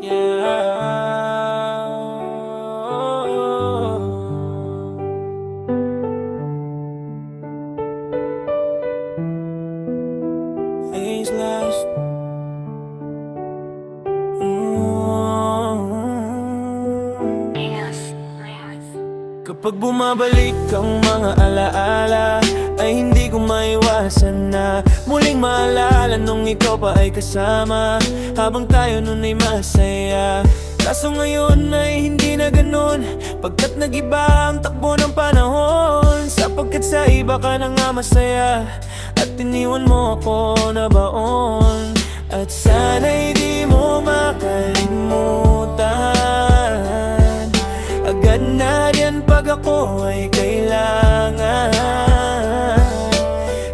Things last. Kapag bumabalik ang mga alaala, ay hindi ko maiwasan na muling maalala nung ikaw pa ay kasama, habang tayo nun ay masaya. Kaso ngayon ay hindi na ganun, pagkat nag-iba ang takbo ng panahon. Sapagkat sa iba ka na nga masaya, at iniwan mo ako na baon. At sana'y di mo makalimutan agad na yan pag ako ay kailangan.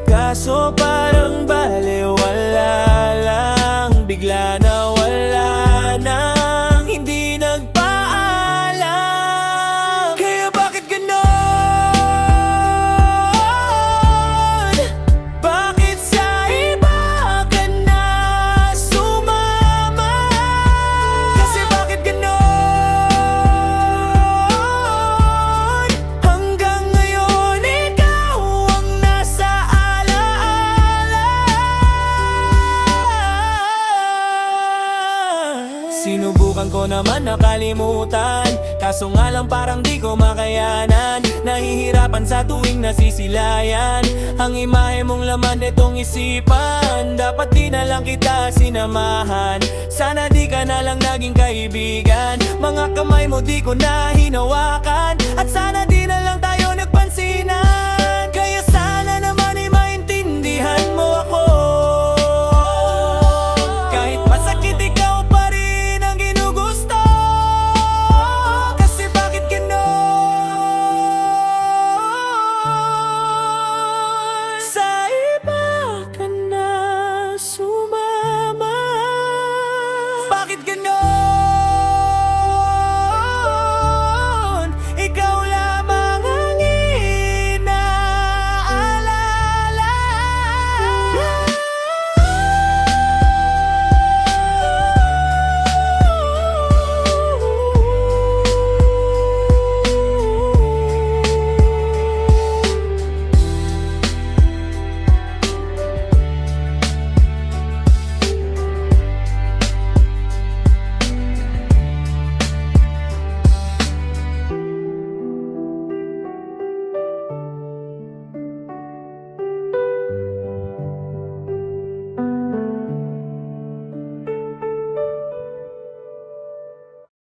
Kaso parang balewala lang, bigla na wala nang hindi nagpaalam. Kaya bakit ganon? Bakit sa iba ka na sumama? Kasi bakit ganon? Hanggang ngayon ikaw ang nasa alaala. Sinubukan ko naman nakalimutan, kaso nga lang parang di ko makayanan. Nahihirapan sa tuwing nasisilayan ang imahe mong laman netong isipan. Dapat di na lang kita sinamahan, sana di ka na lang naging kaibigan. Mga kamay mo di ko na hinawakan, at sana